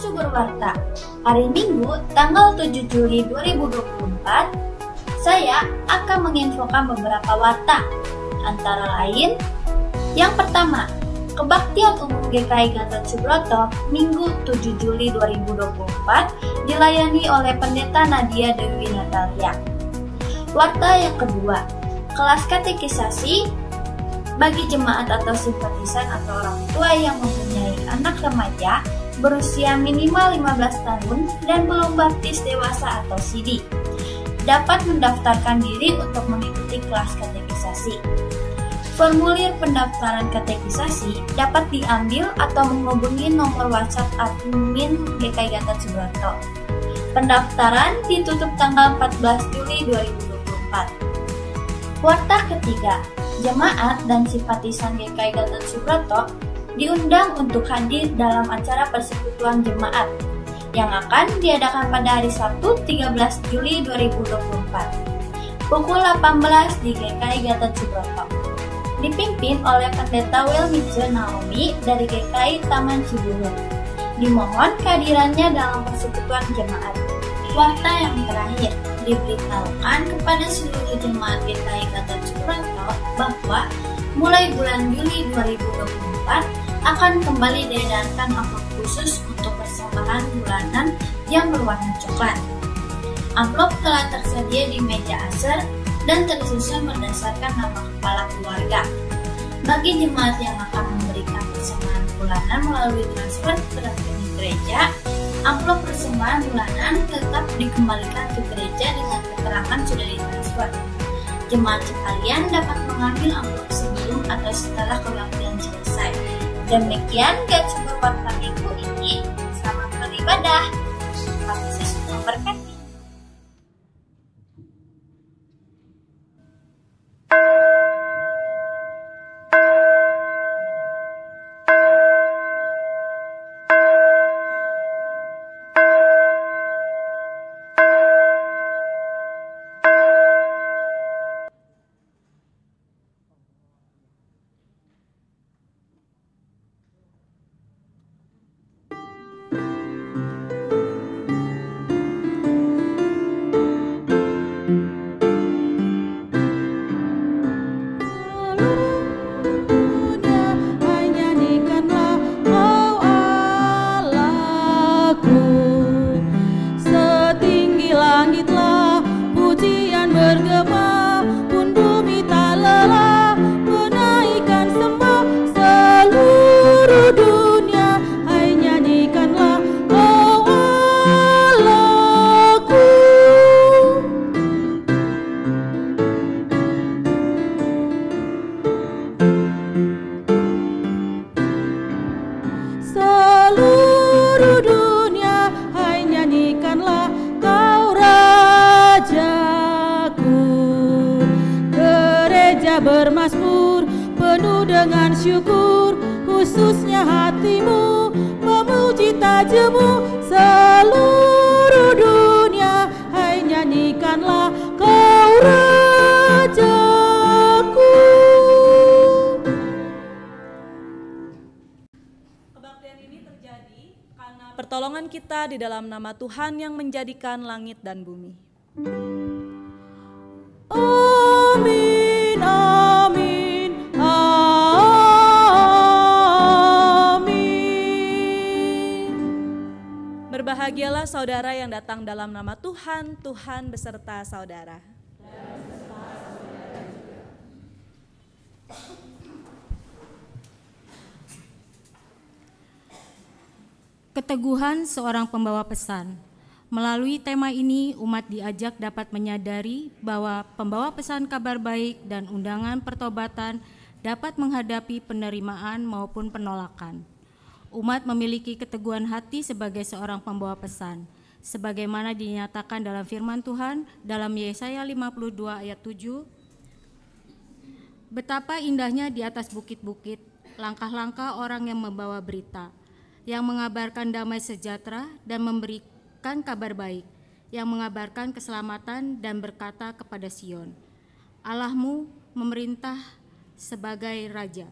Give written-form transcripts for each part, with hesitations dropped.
Subur Warta. Hari Minggu, tanggal 7 Juli 2024, saya akan menginfokan beberapa warta. Antara lain, yang pertama, Kebaktian Umum GKI Gatot Subroto Minggu 7 Juli 2024 dilayani oleh Pendeta Nadia Dewi Natalia. Warta yang kedua, kelas katekisasi bagi jemaat atau simpatisan atau orang tua yang mempunyai anak remaja berusia minimal 15 tahun dan belum baptis dewasa atau CD, dapat mendaftarkan diri untuk mengikuti kelas katekisasi. Formulir pendaftaran katekisasi dapat diambil atau menghubungi nomor WhatsApp admin GKI Gatot Subroto. Pendaftaran ditutup tanggal 14 Juli 2024. Warta ketiga, jemaat dan simpatisan GKI Gatot Subroto diundang untuk hadir dalam acara persekutuan jemaat yang akan diadakan pada hari Sabtu 13 Juli 2024 pukul 18 di GKI Gatot Subroto, dipimpin oleh Pendeta Wilmije Naomi dari GKI Taman Cibungur. Dimohon kehadirannya dalam persekutuan jemaat. Warta yang terakhir, diberitahukan kepada seluruh jemaat GKI Gatot Subroto bahwa mulai bulan Juli 2024 akan kembali diedarkan amplop khusus untuk persembahan bulanan yang berwarna coklat. Amplop telah tersedia di meja aser dan tersusun berdasarkan nama kepala keluarga. Bagi jemaat yang akan memberikan persembahan bulanan melalui transfer ke rekening gereja, amplop persembahan bulanan tetap dikembalikan ke gereja dengan keterangan sudah ditransfer. Jemaat sekalian dapat mengambil amplop sebelum atau setelah kebaktian selesai. Demikian GKI Subur Warta Minggu ini. Selamat beribadah. Tuhan Yesus memberkati. Bermasmur penuh dengan syukur, khususnya hatimu memuji tajamu. Seluruh dunia, hai nyanyikanlah kau rajaku. Kebaktian ini terjadi karena pertolongan kita di dalam nama Tuhan yang menjadikan langit dan bumi. Amin. Amin, amin. Berbahagialah saudara yang datang dalam nama Tuhan, Tuhan beserta saudara. Keteguhan seorang pembawa pesan. Melalui tema ini, umat diajak dapat menyadari bahwa pembawa pesan kabar baik dan undangan pertobatan dapat menghadapi penerimaan maupun penolakan. Umat memiliki keteguhan hati sebagai seorang pembawa pesan, sebagaimana dinyatakan dalam firman Tuhan dalam Yesaya 52 ayat 7. Betapa indahnya di atas bukit-bukit, langkah-langkah orang yang membawa berita, yang mengabarkan damai sejahtera dan memberikan kabar baik, yang mengabarkan keselamatan dan berkata kepada Sion, Allahmu memerintah sebagai Raja.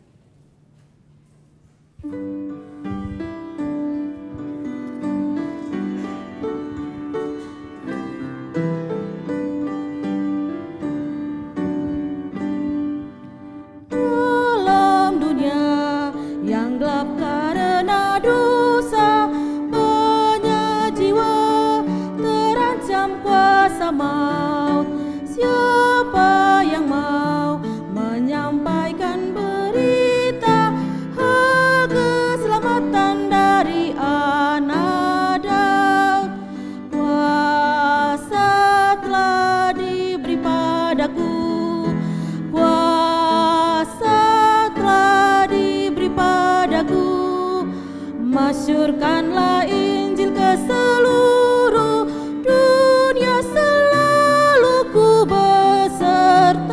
Masyurkanlah Injil ke seluruh dunia, selalu ku besertamu.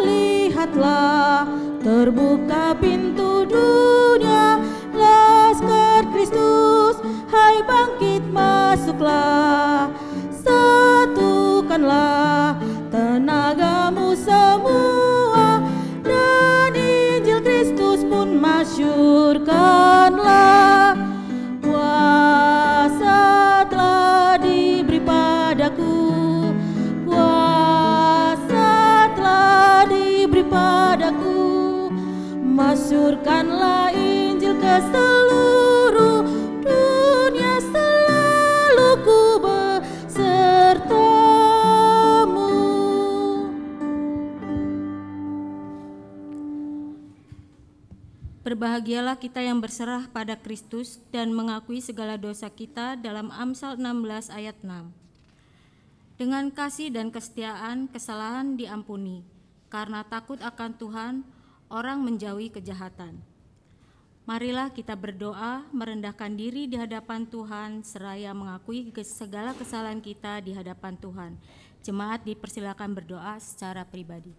Lihatlah, terbuka pintu dunia, laskar Kristus, hai bangkit masuklah, satukanlah tenagamu semua, dan Injil Kristus pun masyurkanlah. Kuasa telah diberi padaku, kuasa telah diberi padaku, masyurkanlah Injil ke seluruh dunia, selalu ku besertamu. Berbahagialah kita yang berserah pada Kristus dan mengakui segala dosa kita dalam Amsal 16 ayat 6. Dengan kasih dan kesetiaan kesalahan diampuni, karena takut akan Tuhan orang menjauhi kejahatan. Marilah kita berdoa, merendahkan diri di hadapan Tuhan, seraya mengakui segala kesalahan kita di hadapan Tuhan. Jemaat dipersilakan berdoa secara pribadi.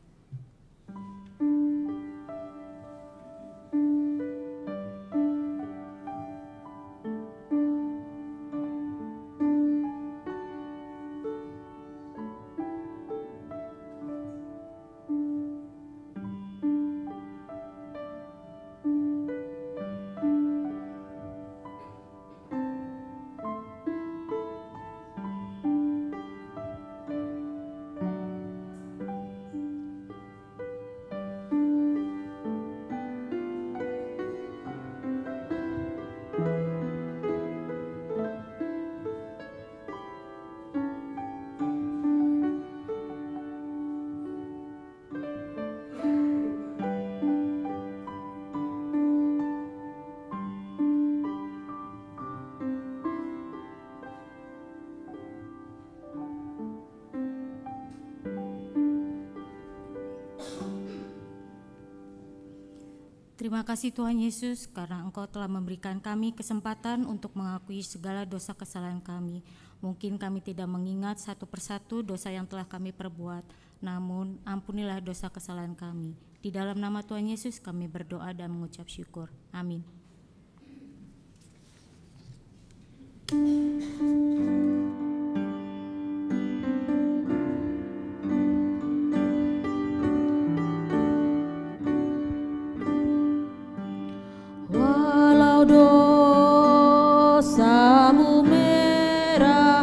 Terima kasih Tuhan Yesus, karena Engkau telah memberikan kami kesempatan untuk mengakui segala dosa kesalahan kami. Mungkin kami tidak mengingat satu persatu dosa yang telah kami perbuat, namun ampunilah dosa kesalahan kami. Di dalam nama Tuhan Yesus kami berdoa dan mengucap syukur. Amin. Dosamu merah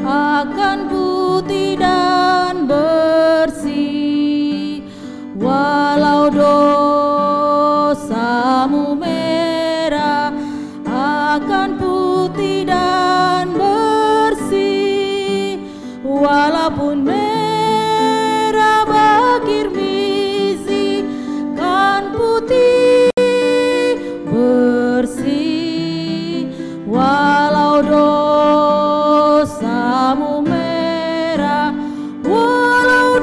akan putih dan bersih, walau dosamu merah akan putih dan bersih, walaupun merah berkirmisi kan putih bersih, walau dosamu merah, walau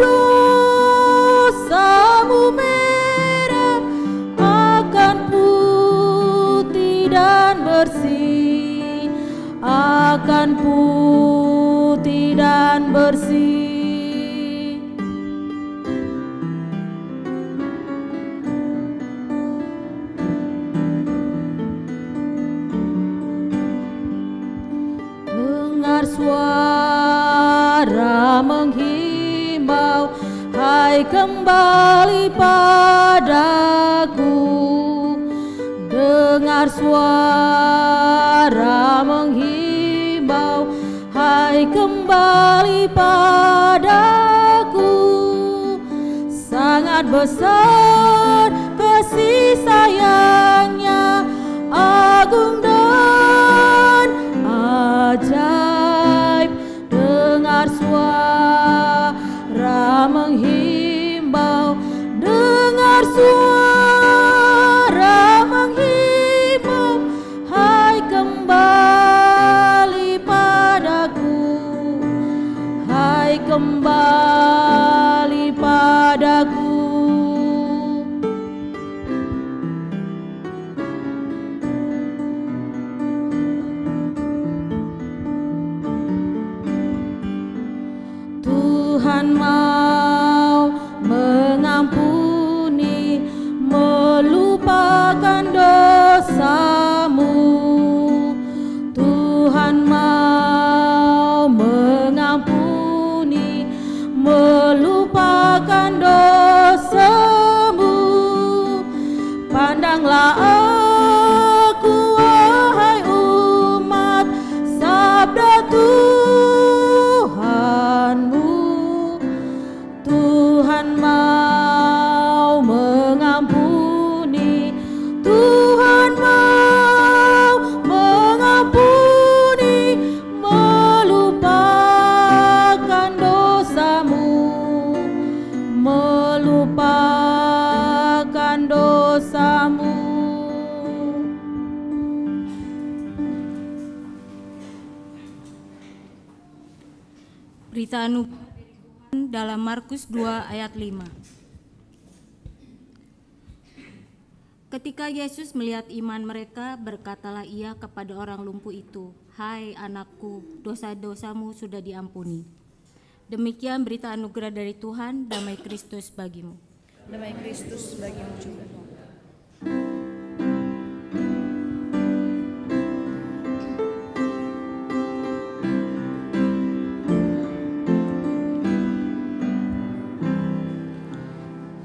dosamu merah akan putih dan bersih, akan putih dan bersih. Suara menghimbau, hai kembali padaku. Dengar suara menghimbau, hai kembali padaku. Sangat besar kasih sayangnya, agung dan ajaib. Dengar suara menghimbau, dengar suara menghimbau, hai kembali Pandanglah aku, wahai umat, sabda Tuhanmu. Tuhan mau mengampuni, Tuhan mau mengampuni, melupakan dosamu, melupakan dosamu. Berita anugerah dalam Markus 2 ayat 5. Ketika Yesus melihat iman mereka, berkatalah ia kepada orang lumpuh itu, "Hai anakku, dosa-dosamu sudah diampuni." Demikian berita anugerah dari Tuhan. Damai Kristus bagimu. Damai Kristus bagimu juga.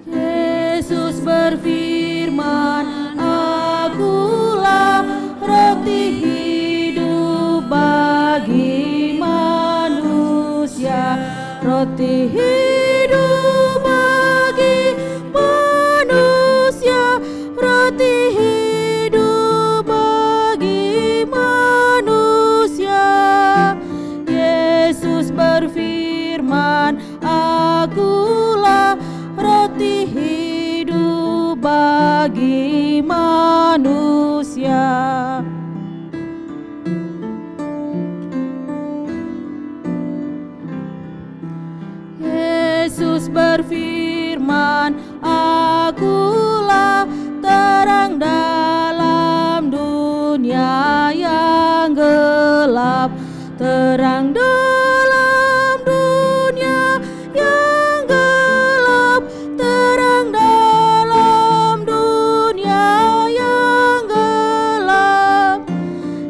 Yesus berfirman, "Akulah roti hidup bagi manusia, roti hidup bagi manusia, roti hidup bagi manusia." Yesus berfirman, "Akulah roti hidup bagi manusia." Yesus berfirman, "Akulah terang dalam dunia yang gelap, terang dalam dunia yang gelap, terang dalam dunia yang gelap."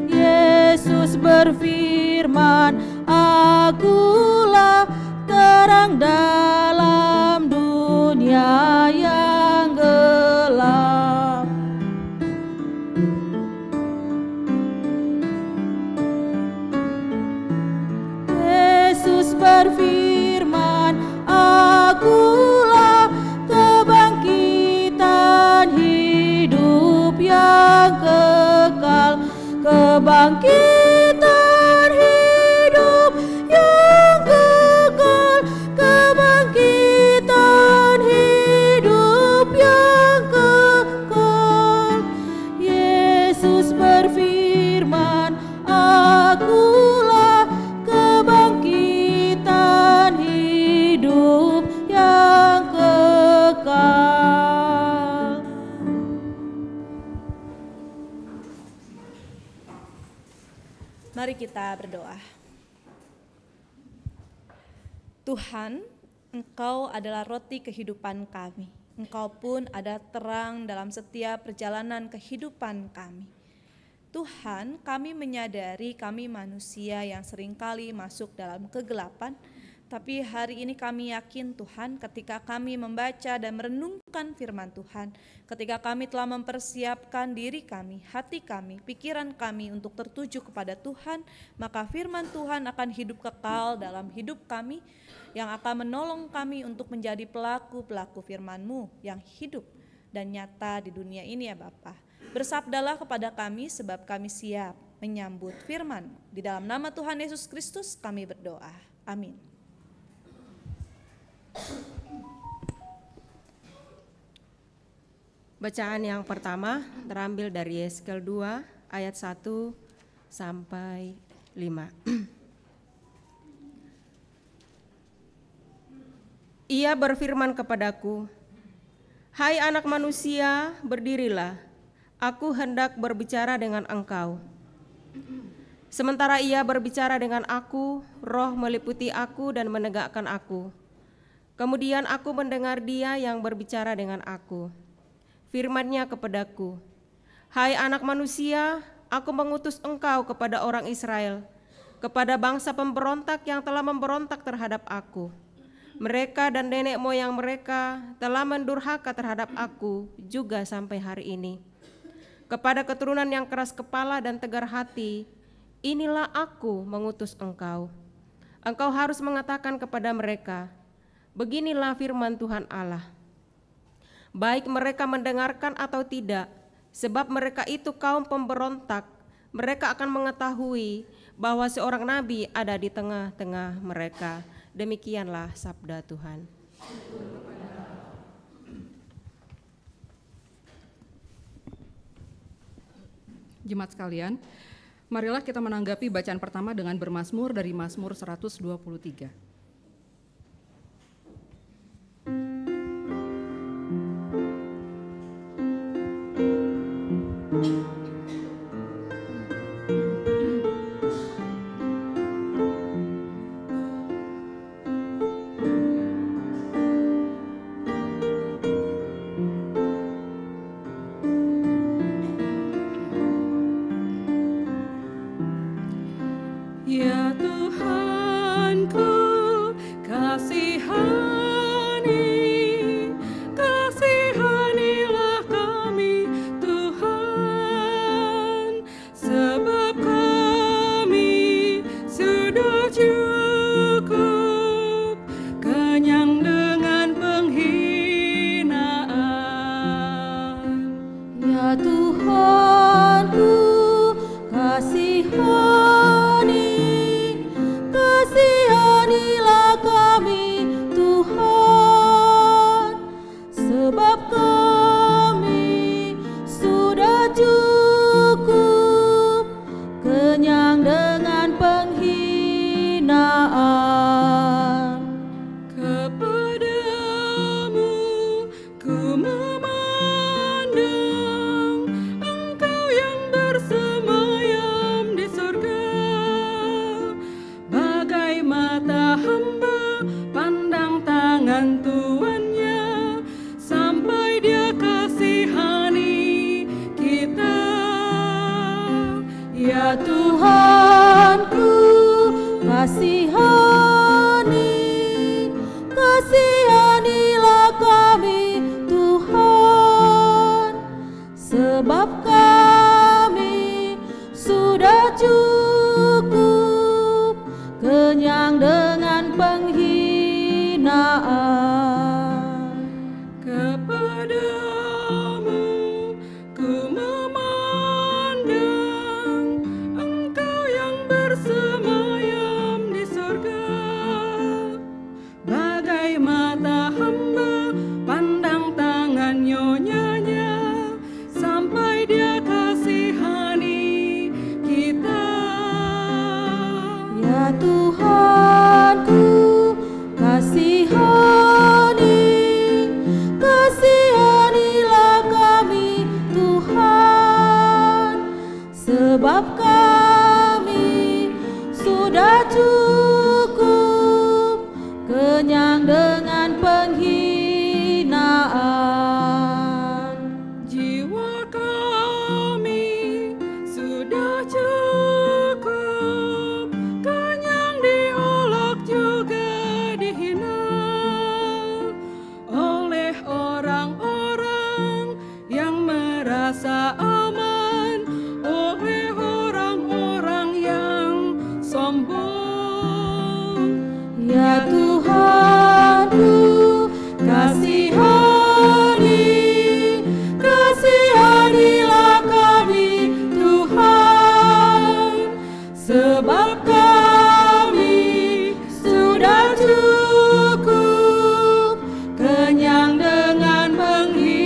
Yesus berfirman, "Akulah terang dalam dunia yang gelap." Yesus berfirman, "Akulah kebangkitan hidup yang kekal, kebangkitan hidup yang kekal, kebangkitan hidup yang kekal." Yesus berfirman, "Akulah kebangkitan hidup yang kekal." Mari kita berdoa. Tuhan, Engkau adalah roti kehidupan kami. Engkau pun ada terang dalam setiap perjalanan kehidupan kami. Tuhan, kami menyadari kami manusia yang seringkali masuk dalam kegelapan, tapi hari ini kami yakin Tuhan, ketika kami membaca dan merenungkan firman Tuhan, ketika kami telah mempersiapkan diri kami, hati kami, pikiran kami untuk tertuju kepada Tuhan, maka firman Tuhan akan hidup kekal dalam hidup kami, yang akan menolong kami untuk menjadi pelaku-pelaku firman-Mu yang hidup dan nyata di dunia ini ya Bapa. Bersabdalah kepada kami sebab kami siap menyambut firman. Di dalam nama Tuhan Yesus Kristus kami berdoa. Amin. Bacaan yang pertama terambil dari Yeskel 2 ayat 1 sampai 5. Ia berfirman kepadaku, "Hai anak manusia, berdirilah, aku hendak berbicara dengan engkau." Sementara ia berbicara dengan aku, roh meliputi aku dan menegakkan aku. Kemudian aku mendengar dia yang berbicara dengan aku. Firman-Nya kepadaku, "Hai anak manusia, aku mengutus engkau kepada orang Israel, kepada bangsa pemberontak yang telah memberontak terhadap aku. Mereka dan nenek moyang mereka telah mendurhaka terhadap aku juga sampai hari ini. Kepada keturunan yang keras kepala dan tegar hati, inilah aku mengutus engkau. Engkau harus mengatakan kepada mereka, beginilah firman Tuhan Allah. Baik mereka mendengarkan atau tidak, sebab mereka itu kaum pemberontak, mereka akan mengetahui bahwa seorang nabi ada di tengah-tengah mereka. Demikianlah sabda Tuhan. Jemaat sekalian, marilah kita menanggapi bacaan pertama dengan bermazmur dari Mazmur 123. Ya Tuhanku, kasihanilah kami Tuhan, sebab kami sudah cukup kenyang dengan penghinaan. Ya Tuhanku, kasihanilah kami Tuhan, sebab kami sudah cukup kenyang dengan penghinaan. Kepadamu ku memandang, Engkau yang bersemayam di surga. Bagai mata hamba pandang tangan tuannya, sampai dia kasihani kita. Ya Tuhanku, kasihanilah kami Tuhan, sebab kami sudah cukup kenyang dengan penghinaan. Kepadamu ku memandang, Engkau yang bersemayam di surga. Bagai mata hamba pandang tangan nyonyanya, sampai dia kasihani kita. Ya Tuhanku, kasihanilah kami Tuhan, sebab kami sudah cukup kenyang dengan penghinaan. Jiwa kami sudah cukup kenyang diolok juga dihina oleh orang-orang yang merasa aman, oleh orang-orang yang sombong. Ya Tuhanku, kasihanilah kami Tuhan, sebab kami sudah cukup kenyang dengan penghinaan.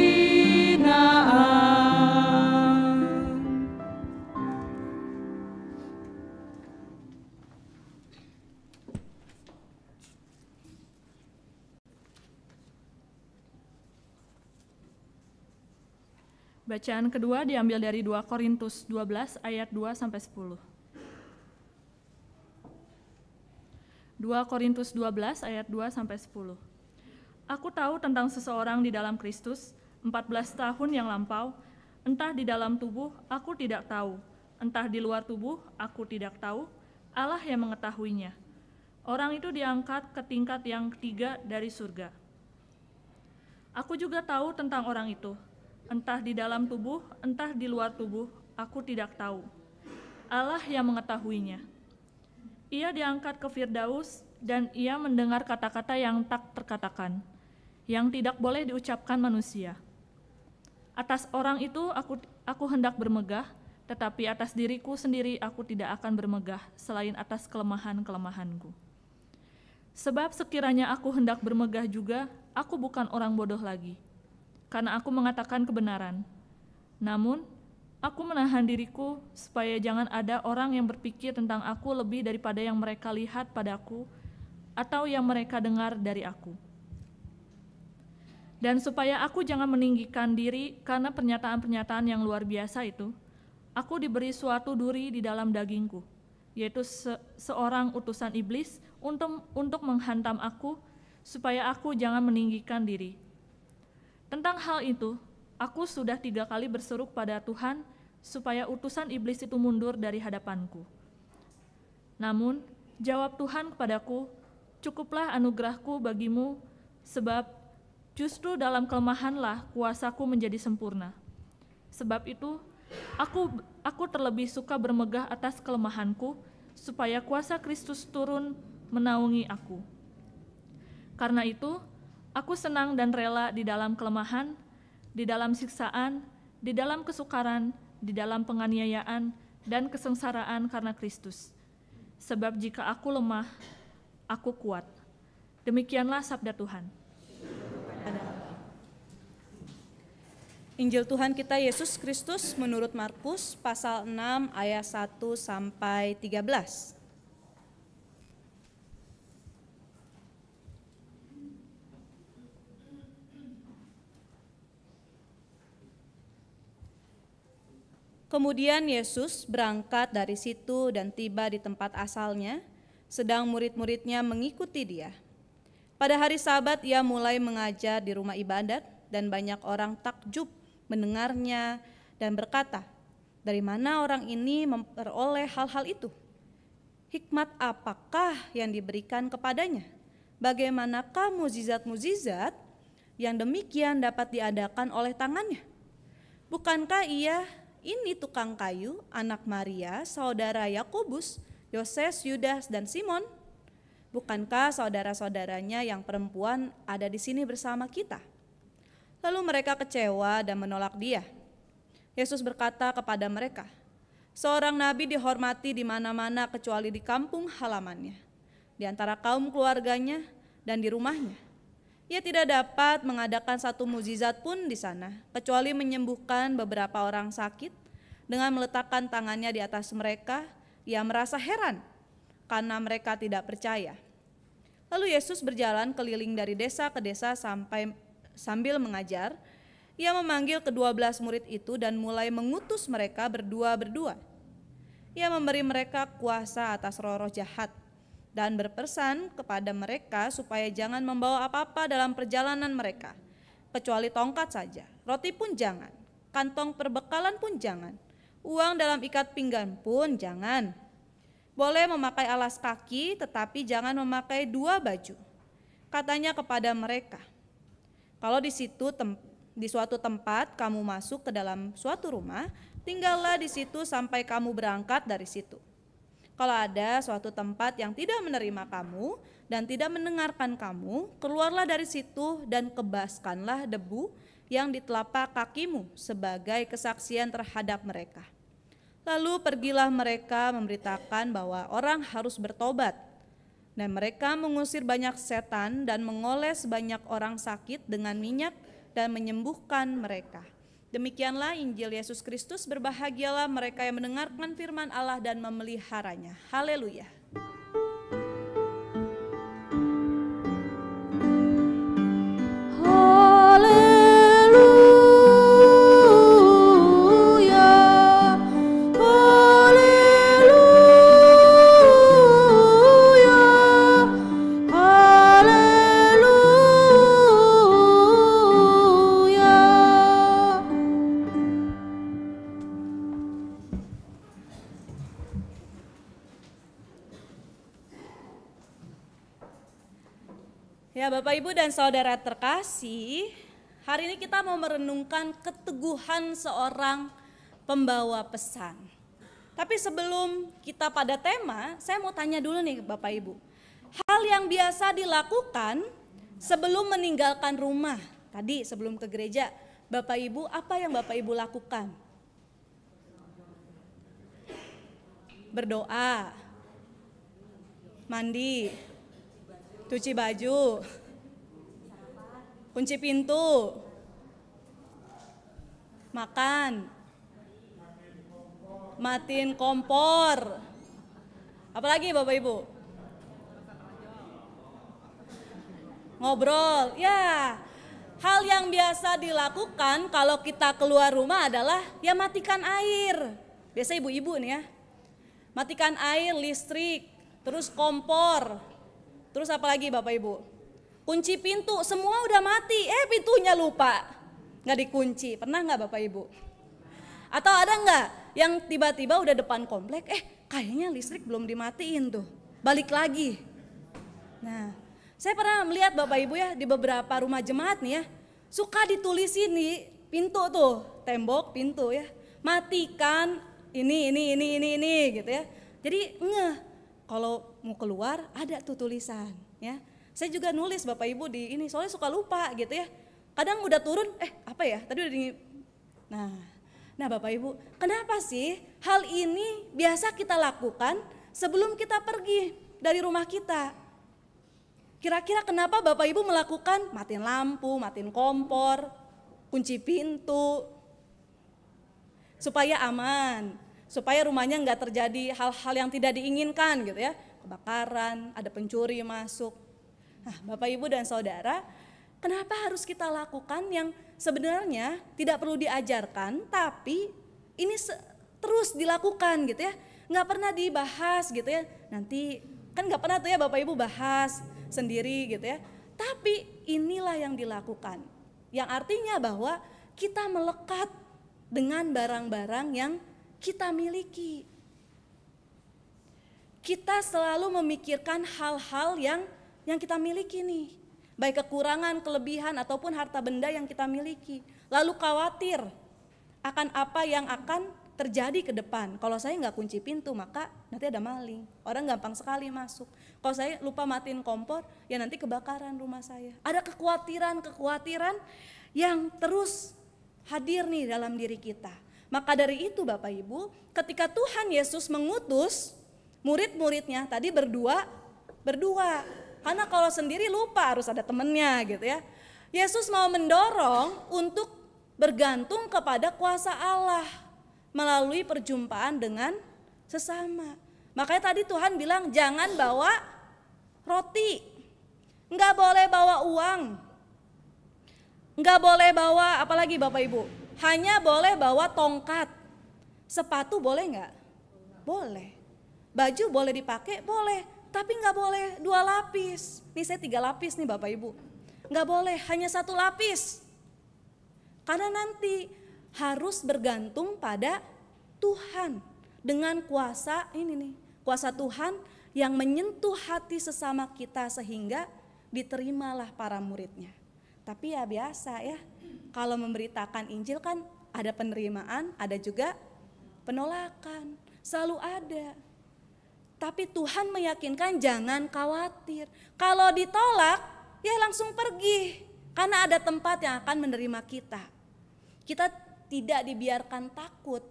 Bacaan kedua diambil dari 2 Korintus 12 ayat 2-10. 2 Korintus 12 ayat 2-10. Aku tahu tentang seseorang di dalam Kristus 14 tahun yang lampau, entah di dalam tubuh aku tidak tahu, entah di luar tubuh aku tidak tahu, Allah yang mengetahuinya. Orang itu diangkat ke tingkat yang ketiga dari surga. Aku juga tahu tentang orang itu, entah di dalam tubuh, entah di luar tubuh, aku tidak tahu. Allah yang mengetahuinya. Ia diangkat ke Firdaus dan ia mendengar kata-kata yang tak terkatakan, yang tidak boleh diucapkan manusia. Atas orang itu aku hendak bermegah, tetapi atas diriku sendiri aku tidak akan bermegah selain atas kelemahan-kelemahanku. Sebab sekiranya aku hendak bermegah juga, aku bukan orang bodoh lagi, karena aku mengatakan kebenaran. Namun, aku menahan diriku supaya jangan ada orang yang berpikir tentang aku lebih daripada yang mereka lihat padaku atau yang mereka dengar dari aku. Dan supaya aku jangan meninggikan diri karena pernyataan-pernyataan yang luar biasa itu, aku diberi suatu duri di dalam dagingku, yaitu seorang utusan iblis untuk menghantam aku, supaya aku jangan meninggikan diri. Tentang hal itu, aku sudah 3 kali berseru pada Tuhan, supaya utusan iblis itu mundur dari hadapanku. Namun, jawab Tuhan kepadaku, cukuplah anugerahku bagimu, sebab justru dalam kelemahanlah kuasaku menjadi sempurna. Sebab itu, aku terlebih suka bermegah atas kelemahanku, supaya kuasa Kristus turun menaungi aku. Karena itu, aku senang dan rela di dalam kelemahan, di dalam siksaan, di dalam kesukaran, di dalam penganiayaan, dan kesengsaraan karena Kristus. Sebab jika aku lemah, aku kuat. Demikianlah sabda Tuhan. Injil Tuhan kita Yesus Kristus menurut Markus pasal 6 ayat 1 sampai 13. Kemudian Yesus berangkat dari situ dan tiba di tempat asalnya, sedang murid-muridnya mengikuti dia. Pada hari Sabat ia mulai mengajar di rumah ibadat dan banyak orang takjub mendengarnya dan berkata, "Dari mana orang ini memperoleh hal-hal itu? Hikmat apakah yang diberikan kepadanya? Bagaimanakah mukjizat-mukjizat yang demikian dapat diadakan oleh tangannya? Bukankah ini tukang kayu, anak Maria, saudara Yakobus, Yoses, Yudas, dan Simon? Bukankah saudara-saudaranya yang perempuan ada di sini bersama kita?" Lalu mereka kecewa dan menolak dia. Yesus berkata kepada mereka, "Seorang nabi dihormati di mana-mana kecuali di kampung halamannya, di antara kaum keluarganya, dan di rumahnya. Ia tidak dapat mengadakan satu mukjizat pun di sana, kecuali menyembuhkan beberapa orang sakit dengan meletakkan tangannya di atas mereka. Ia merasa heran karena mereka tidak percaya. Lalu Yesus berjalan keliling dari desa ke desa sambil mengajar. Ia memanggil ke-12 murid itu dan mulai mengutus mereka berdua-berdua. Ia memberi mereka kuasa atas roh-roh jahat dan berpesan kepada mereka supaya jangan membawa apa-apa dalam perjalanan mereka, kecuali tongkat saja, roti pun jangan, kantong perbekalan pun jangan, uang dalam ikat pinggang pun jangan. Boleh memakai alas kaki, tetapi jangan memakai 2 baju. Katanya kepada mereka, kalau di suatu tempat kamu masuk ke dalam suatu rumah, tinggallah di situ sampai kamu berangkat dari situ. Kalau ada suatu tempat yang tidak menerima kamu dan tidak mendengarkan kamu, keluarlah dari situ dan kebaskanlah debu yang di telapak kakimu sebagai kesaksian terhadap mereka. Lalu pergilah mereka memberitakan bahwa orang harus bertobat. Dan mereka mengusir banyak setan dan mengoles banyak orang sakit dengan minyak dan menyembuhkan mereka. Demikianlah Injil Yesus Kristus. Berbahagialah mereka yang mendengarkan firman Allah dan memeliharanya. Haleluya. Ya Bapak Ibu dan Saudara terkasih, hari ini kita mau merenungkan keteguhan seorang pembawa pesan. Tapi sebelum kita pada tema, saya mau tanya dulu nih Bapak Ibu. Hal yang biasa dilakukan sebelum meninggalkan rumah. Tadi sebelum ke gereja, Bapak Ibu, apa yang Bapak Ibu lakukan? Berdoa, mandi, cuci baju, kunci pintu, makan, matiin kompor. Apalagi Bapak Ibu? Ngobrol. Ya, hal yang biasa dilakukan kalau kita keluar rumah adalah ya matikan air. Biasa ibu-ibu nih ya. Matikan air, listrik, terus kompor. Terus apa lagi Bapak Ibu? Kunci pintu, semua udah mati, pintunya lupa, nggak dikunci. Pernah nggak Bapak Ibu? Atau ada nggak yang tiba-tiba udah depan komplek, kayaknya listrik belum dimatiin tuh, balik lagi. Nah, saya pernah melihat Bapak Ibu ya di beberapa rumah jemaat nih ya, suka ditulisin di pintu tuh, tembok pintu ya, matikan ini gitu ya. Jadi kalau mau keluar ada tuh tulisan ya. Saya juga nulis Bapak Ibu di ini, soalnya suka lupa gitu ya. Kadang udah turun, apa ya? Tadi udah di. Nah Bapak Ibu, kenapa sih hal ini biasa kita lakukan sebelum kita pergi dari rumah kita? Kira-kira kenapa Bapak Ibu melakukan matiin lampu, matiin kompor, kunci pintu, supaya aman, supaya rumahnya nggak terjadi hal-hal yang tidak diinginkan gitu ya, kebakaran, ada pencuri masuk. Nah Bapak Ibu dan Saudara, kenapa harus kita lakukan yang sebenarnya tidak perlu diajarkan, tapi ini terus dilakukan gitu ya, nggak pernah dibahas gitu ya. Nanti kan nggak pernah tuh ya Bapak Ibu bahas sendiri gitu ya, tapi inilah yang dilakukan, yang artinya bahwa kita melekat dengan barang-barang yang kita miliki. Kita selalu memikirkan hal-hal yang kita miliki nih, baik kekurangan, kelebihan ataupun harta benda yang kita miliki. Lalu khawatir akan apa yang akan terjadi ke depan. Kalau saya nggak kunci pintu maka nanti ada maling, orang gampang sekali masuk. Kalau saya lupa matiin kompor ya nanti kebakaran rumah saya. Ada kekhawatiran yang terus hadir nih dalam diri kita. Maka dari itu Bapak Ibu, ketika Tuhan Yesus mengutus murid-muridnya tadi berdua, karena kalau sendiri lupa harus ada temennya gitu ya. Yesus mau mendorong untuk bergantung kepada kuasa Allah melalui perjumpaan dengan sesama. Makanya tadi Tuhan bilang jangan bawa roti, nggak boleh bawa uang, nggak boleh bawa apalagi Bapak Ibu, hanya boleh bawa tongkat. Sepatu boleh nggak? Boleh. Baju boleh dipakai? Boleh. Tapi nggak boleh 2 lapis. Nih saya 3 lapis nih Bapak Ibu. Nggak boleh, hanya 1 lapis. Karena nanti harus bergantung pada Tuhan dengan kuasa ini nih, kuasa Tuhan yang menyentuh hati sesama kita sehingga diterimalah para muridnya. Tapi ya biasa ya, kalau memberitakan Injil kan ada penerimaan, ada juga penolakan, selalu ada. Tapi Tuhan meyakinkan jangan khawatir. Kalau ditolak ya langsung pergi, karena ada tempat yang akan menerima kita. Kita tidak dibiarkan takut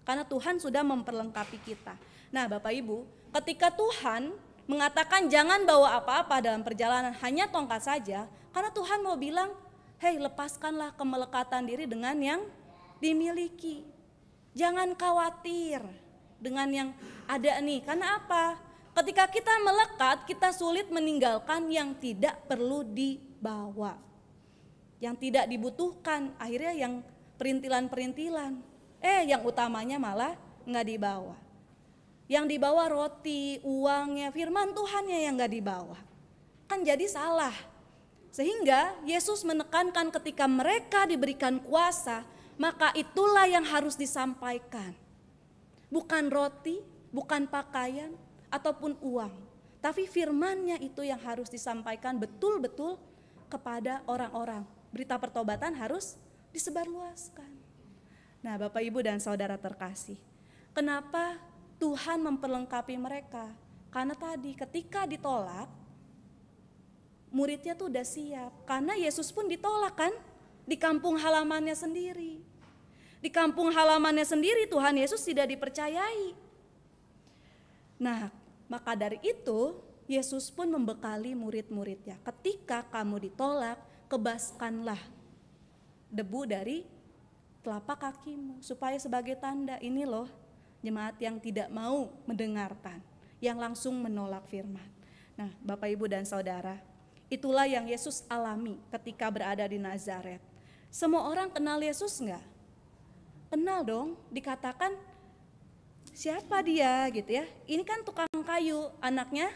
karena Tuhan sudah memperlengkapi kita. Nah Bapak Ibu, ketika Tuhan mengatakan jangan bawa apa-apa dalam perjalanan, hanya tongkat saja, karena Tuhan mau bilang, hei lepaskanlah kemelekatan diri dengan yang dimiliki. Jangan khawatir dengan yang ada nih, karena apa? Ketika kita melekat, kita sulit meninggalkan yang tidak perlu dibawa, yang tidak dibutuhkan, akhirnya yang perintilan-perintilan, yang utamanya malah nggak dibawa. Yang dibawa roti, uangnya, firman Tuhannya yang nggak dibawa. Kan jadi salah. Sehingga Yesus menekankan ketika mereka diberikan kuasa, maka itulah yang harus disampaikan. Bukan roti, bukan pakaian, ataupun uang. Tapi firman-Nya itu yang harus disampaikan betul-betul kepada orang-orang. Berita pertobatan harus disebarluaskan. Nah, Bapak, Ibu, dan saudara terkasih, kenapa Tuhan memperlengkapi mereka? Karena tadi ketika ditolak, muridnya tuh udah siap. Karena Yesus pun ditolak kan, di kampung halamannya sendiri. Di kampung halamannya sendiri Tuhan Yesus tidak dipercayai. Nah, maka dari itu Yesus pun membekali murid-muridnya. Ketika kamu ditolak, kebaskanlah debu dari telapak kakimu. Supaya sebagai tanda, ini loh jemaat yang tidak mau mendengarkan, yang langsung menolak firman. Nah, Bapak, Ibu, dan saudara, itulah yang Yesus alami ketika berada di Nazaret. Semua orang kenal Yesus enggak? Kenal dong, dikatakan siapa dia gitu ya. Ini kan tukang kayu, anaknya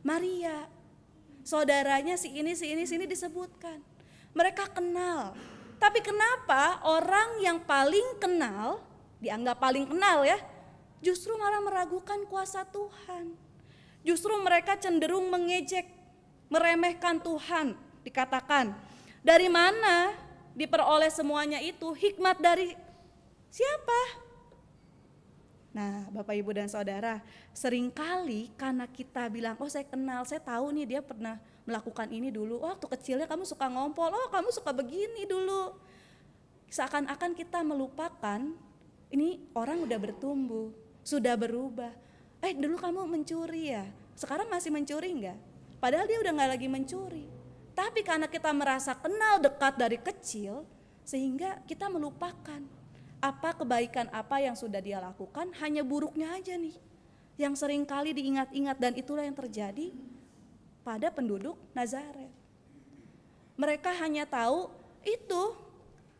Maria. Saudaranya si ini disebutkan. Mereka kenal. Tapi kenapa orang yang paling kenal, dianggap paling kenal ya, justru malah meragukan kuasa Tuhan. Justru mereka cenderung mengejek, meremehkan Tuhan. Dikatakan, dari mana diperoleh semuanya itu? Hikmat dari siapa? Nah, Bapak, Ibu, dan saudara, seringkali karena kita bilang, oh saya kenal, saya tahu nih dia pernah melakukan ini dulu. Oh, waktu kecilnya kamu suka ngompol, oh kamu suka begini dulu. Seakan-akan kita melupakan, ini orang udah bertumbuh, sudah berubah. Dulu kamu mencuri ya, sekarang masih mencuri enggak? Padahal dia udah gak lagi mencuri. Tapi karena kita merasa kenal dekat dari kecil, sehingga kita melupakan apa kebaikan apa yang sudah dia lakukan, hanya buruknya aja nih yang sering kali diingat-ingat. Dan itulah yang terjadi pada penduduk Nazaret. Mereka hanya tahu itu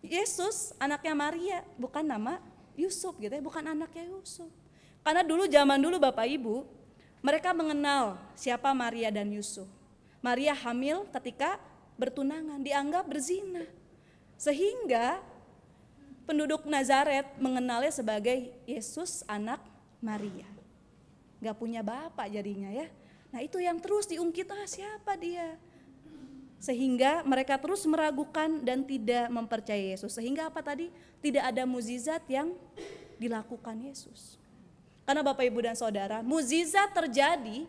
Yesus anaknya Maria, bukan nama Yusuf gitu ya, bukan anaknya Yusuf. Karena zaman dulu Bapak Ibu, mereka mengenal siapa Maria dan Yusuf. Maria hamil ketika bertunangan, dianggap berzina. Sehingga penduduk Nazaret mengenalnya sebagai Yesus anak Maria. Gak punya bapak jadinya ya. Nah, itu yang terus diungkit, siapa dia? Sehingga mereka terus meragukan dan tidak mempercayai Yesus. Sehingga apa tadi? Tidak ada mukjizat yang dilakukan Yesus. Karena Bapak, Ibu, dan saudara, mukjizat terjadi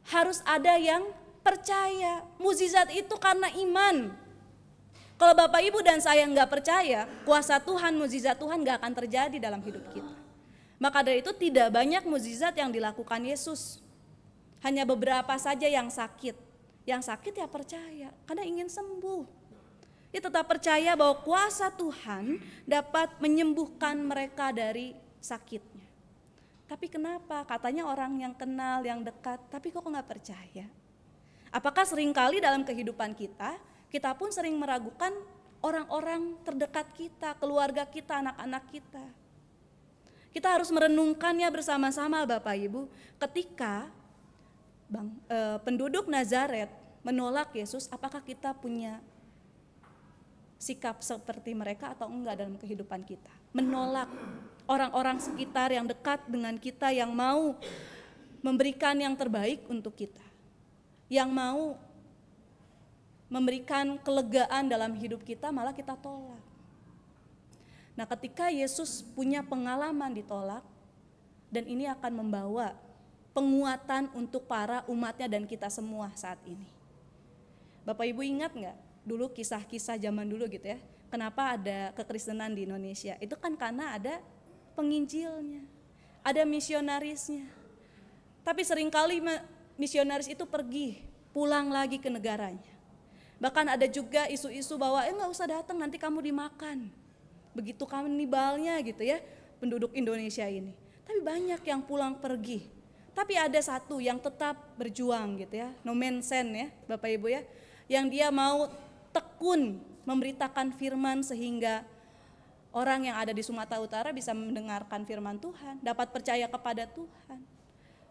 harus ada yang percaya. Mukjizat itu karena iman. Kalau Bapak, Ibu, dan saya nggak percaya, kuasa Tuhan, mukjizat Tuhan nggak akan terjadi dalam hidup kita. Maka dari itu tidak banyak mukjizat yang dilakukan Yesus. Hanya beberapa saja yang sakit. Yang sakit ya percaya, karena ingin sembuh. Ya tetap percaya bahwa kuasa Tuhan dapat menyembuhkan mereka dari sakitnya. Tapi kenapa? Katanya orang yang kenal, yang dekat, tapi kok nggak percaya? Apakah seringkali dalam kehidupan kita pun sering meragukan orang-orang terdekat kita, keluarga kita, anak-anak kita. Kita harus merenungkannya bersama-sama Bapak Ibu. Ketika penduduk Nazaret menolak Yesus, apakah kita punya sikap seperti mereka atau enggak dalam kehidupan kita? Menolak orang-orang sekitar yang dekat dengan kita, yang mau memberikan yang terbaik untuk kita, yang mau memberikan kelegaan dalam hidup kita, malah kita tolak. Nah, ketika Yesus punya pengalaman ditolak, dan ini akan membawa penguatan untuk para umatnya dan kita semua saat ini. Bapak Ibu ingat gak dulu kisah-kisah zaman dulu gitu ya, kenapa ada kekristenan di Indonesia? Itu kan karena ada penginjilnya, ada misionarisnya. Tapi seringkali misionaris itu pergi, pulang lagi ke negaranya. Bahkan ada juga isu-isu bahwa gak usah datang, nanti kamu dimakan. Begitu kanibalnya gitu ya penduduk Indonesia ini. Tapi banyak yang pulang pergi. Tapi ada satu yang tetap berjuang gitu ya, no man send ya Bapak Ibu ya, yang dia mau tekun memberitakan firman sehingga orang yang ada di Sumatera Utara bisa mendengarkan firman Tuhan, dapat percaya kepada Tuhan.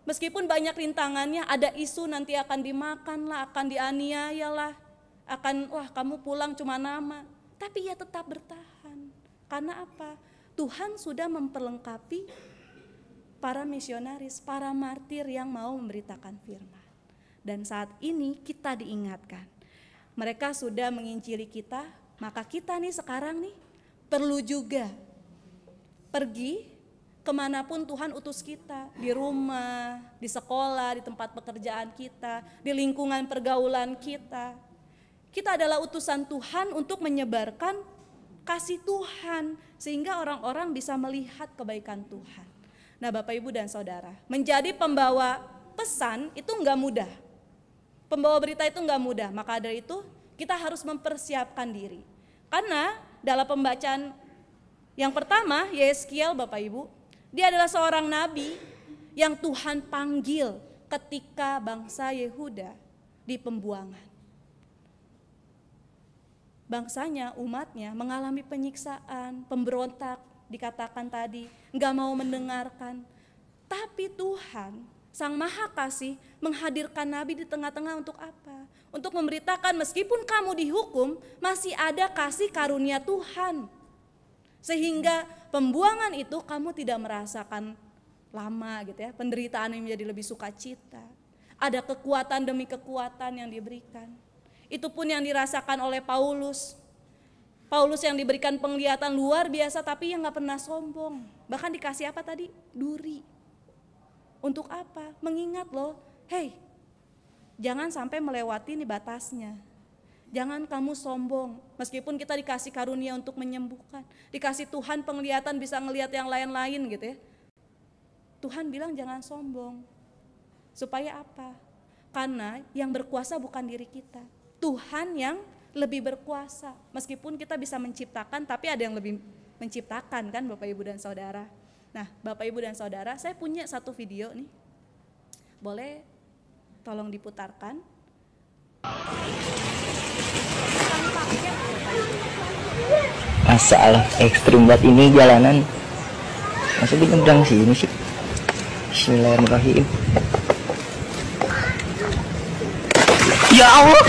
Meskipun banyak rintangannya, ada isu nanti akan dimakan lah, akan dianiaya lah, akan kamu pulang cuma nama, tapi ia tetap bertahan. Karena apa? Tuhan sudah memperlengkapi para misionaris, para martir yang mau memberitakan firman. Dan saat ini kita diingatkan, mereka sudah menginjili kita, maka kita nih sekarang nih perlu juga pergi kemanapun Tuhan utus kita, di rumah, di sekolah, di tempat pekerjaan kita, di lingkungan pergaulan kita. Kita adalah utusan Tuhan untuk menyebarkan kasih Tuhan, sehingga orang-orang bisa melihat kebaikan Tuhan. Nah Bapak Ibu dan Saudara, menjadi pembawa pesan itu enggak mudah. Pembawa berita itu enggak mudah, maka dari itu kita harus mempersiapkan diri. Karena dalam pembacaan yang pertama, Yeskiel Bapak Ibu, dia adalah seorang nabi yang Tuhan panggil ketika bangsa Yehuda di pembuangan. Bangsanya, umatnya mengalami penyiksaan, pemberontak, dikatakan tadi, enggak mau mendengarkan. Tapi Tuhan, Sang Maha Kasih menghadirkan nabi di tengah-tengah untuk apa? Untuk memberitakan meskipun kamu dihukum, masih ada kasih karunia Tuhan. Sehingga pembuangan itu kamu tidak merasakan lama gitu ya, penderitaan yang menjadi lebih sukacita. Ada kekuatan demi kekuatan yang diberikan. Itu pun yang dirasakan oleh Paulus. Paulus yang diberikan penglihatan luar biasa tapi yang gak pernah sombong. Bahkan dikasih apa tadi? Duri. Untuk apa? Mengingat loh, hey, jangan sampai melewati nih batasnya. Jangan kamu sombong, meskipun kita dikasih karunia untuk menyembuhkan. Dikasih Tuhan penglihatan bisa ngelihat yang lain-lain gitu ya. Tuhan bilang jangan sombong. Supaya apa? Karena yang berkuasa bukan diri kita. Tuhan yang lebih berkuasa. Meskipun kita bisa menciptakan, tapi ada yang lebih menciptakan kan Bapak Ibu dan Saudara. Nah Bapak Ibu dan Saudara, saya punya satu video nih. Boleh tolong diputarkan. Masalah ekstrim banget ini jalanan. Masa di nyebrang sini sih. Bismillahirrahmanirrahim. Ya Allah.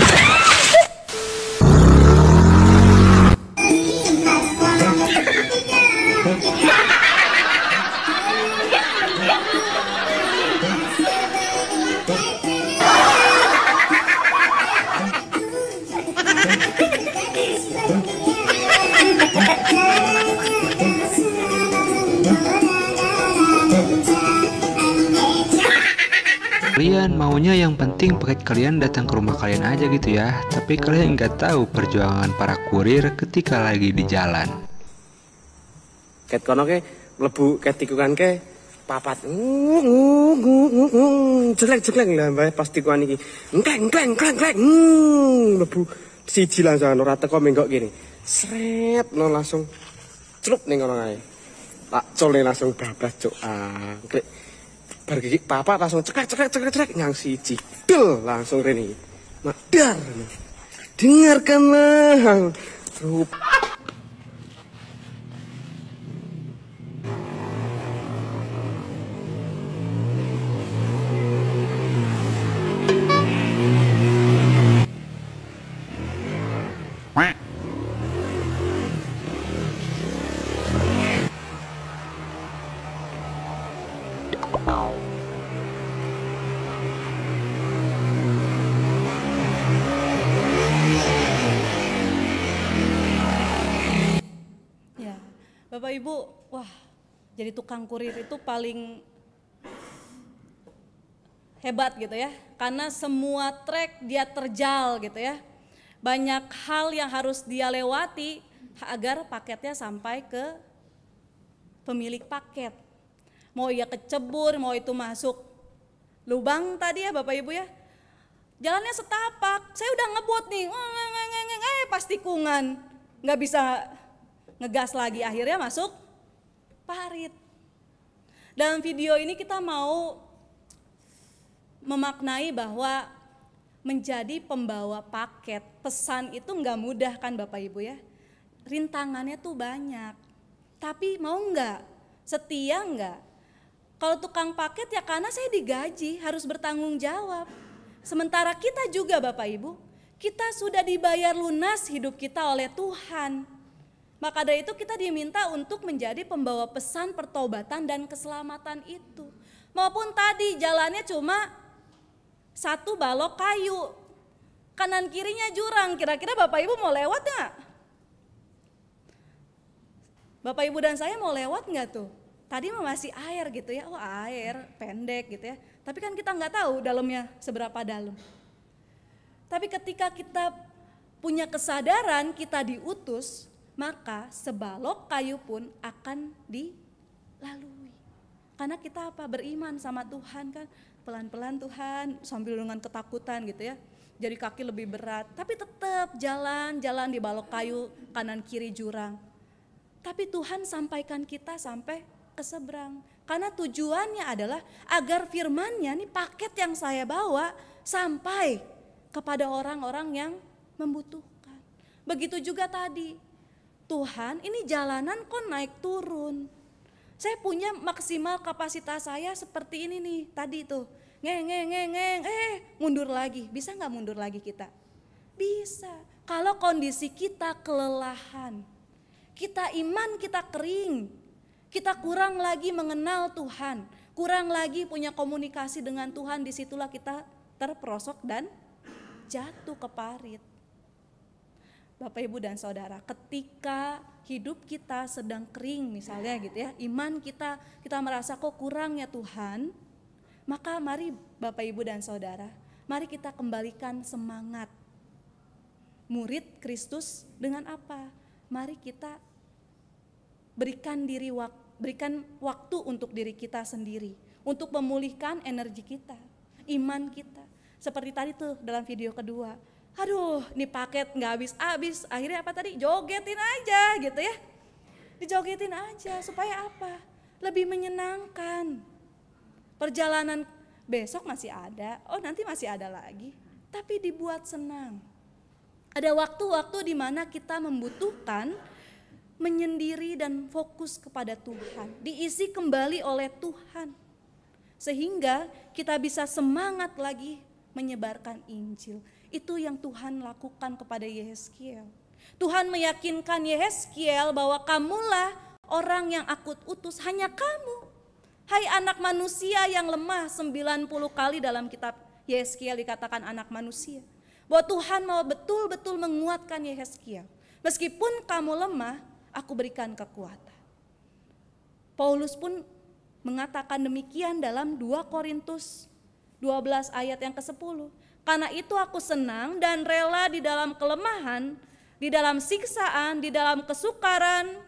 Kalian maunya yang penting paket kalian datang ke rumah kalian aja gitu ya. Tapi kalian nggak tahu perjuangan para kurir ketika lagi di jalan. Ket kono ke mlebu ket tikungan ke papat. Jelek-jelek lah pas tikungan iki. Engkleng mlebu siji langsung ora teko menggok kene. Sret no langsung celup ning kono kae. Tak col langsung bablas cuk. Klik bar gigik papa langsung cekrek yang siji del langsung rene madar. Dengarkanlah Bapak Ibu, wah jadi tukang kurir itu paling hebat gitu ya. Karena semua trek dia terjal gitu ya. Banyak hal yang harus dia lewati agar paketnya sampai ke pemilik paket. Mau ia kecebur, mau itu masuk lubang tadi ya Bapak Ibu ya. Jalannya setapak, saya udah ngebut nih, pas tikungan, nggak bisa ngegas lagi, akhirnya masuk parit. Dalam video ini kita mau memaknai bahwa menjadi pembawa paket pesan itu nggak mudah kan Bapak Ibu ya. Rintangannya tuh banyak, tapi mau nggak, setia nggak? Kalau tukang paket ya karena saya digaji, harus bertanggung jawab. Sementara kita juga Bapak Ibu, kita sudah dibayar lunas hidup kita oleh Tuhan. Maka dari itu kita diminta untuk menjadi pembawa pesan pertobatan dan keselamatan itu. Maupun tadi jalannya cuma satu balok kayu, kanan kirinya jurang, kira-kira Bapak Ibu mau lewat gak? Bapak Ibu dan saya mau lewat gak tuh? Tadi masih air gitu ya, oh air pendek gitu ya. Tapi kan kita gak tahu dalamnya seberapa dalam. Tapi ketika kita punya kesadaran kita diutus, maka sebalok kayu pun akan dilalui. Karena kita apa? Beriman sama Tuhan kan, pelan-pelan Tuhan sambil dengan ketakutan gitu ya. Jadi kaki lebih berat, tapi tetap jalan di balok kayu kanan kiri jurang. Tapi Tuhan sampaikan kita sampai ke seberang. Karena tujuannya adalah agar firman-Nya nih, paket yang saya bawa sampai kepada orang-orang yang membutuhkan. Begitu juga tadi, Tuhan ini jalanan kok naik turun. Saya punya maksimal kapasitas saya seperti ini nih, tadi tuh ngeng, mundur lagi. Bisa gak mundur lagi kita? Bisa. Kalau kondisi kita kelelahan, kita iman kita kering, kita kurang lagi mengenal Tuhan, kurang lagi punya komunikasi dengan Tuhan, disitulah kita terperosok dan jatuh ke parit. Bapak Ibu dan Saudara, ketika hidup kita sedang kering misalnya gitu ya, iman kita merasa kok kurang ya Tuhan, maka mari Bapak Ibu dan Saudara, mari kita kembalikan semangat murid Kristus dengan apa? Mari kita berikan waktu untuk diri kita sendiri, untuk memulihkan energi kita, iman kita. Seperti tadi tuh dalam video kedua, aduh ini paket gak habis-habis, akhirnya apa tadi? Jogetin aja gitu ya. Dijogetin aja supaya apa? Lebih menyenangkan. Perjalanan besok masih ada, oh nanti masih ada lagi, tapi dibuat senang. Ada waktu-waktu di mana kita membutuhkan menyendiri dan fokus kepada Tuhan, diisi kembali oleh Tuhan, sehingga kita bisa semangat lagi menyebarkan Injil. Itu yang Tuhan lakukan kepada Yehezkiel. Tuhan meyakinkan Yehezkiel bahwa kamulah orang yang aku utus, hanya kamu. Hai anak manusia yang lemah, 90 kali dalam kitab Yehezkiel dikatakan anak manusia. Bahwa Tuhan mau betul-betul menguatkan Yehezkiel. Meskipun kamu lemah, aku berikan kekuatan. Paulus pun mengatakan demikian dalam 2 Korintus 12 ayat yang ke-10. Karena itu aku senang dan rela di dalam kelemahan, di dalam siksaan, di dalam kesukaran,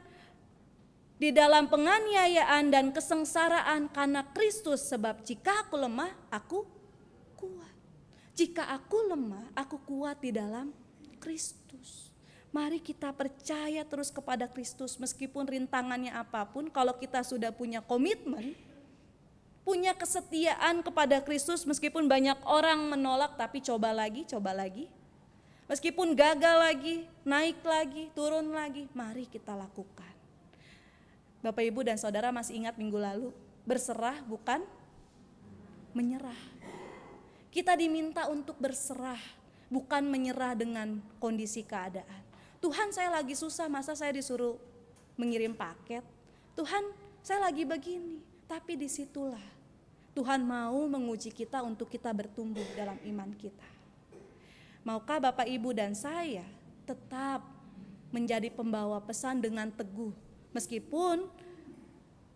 di dalam penganiayaan dan kesengsaraan karena Kristus. Sebab jika aku lemah, aku kuat. Jika aku lemah, aku kuat di dalam Kristus. Mari kita percaya terus kepada Kristus meskipun rintangannya apapun. Kalau kita sudah punya komitmen, punya kesetiaan kepada Kristus, meskipun banyak orang menolak, tapi coba lagi. Meskipun gagal lagi, naik lagi, turun lagi, mari kita lakukan. Bapak Ibu dan Saudara masih ingat minggu lalu, berserah bukan menyerah. Kita diminta untuk berserah, bukan menyerah dengan kondisi keadaan. Tuhan, saya lagi susah, masa saya disuruh mengirim paket? Tuhan, saya lagi begini. Tapi disitulah Tuhan mau menguji kita untuk kita bertumbuh dalam iman kita. Maukah Bapak Ibu dan saya tetap menjadi pembawa pesan dengan teguh, meskipun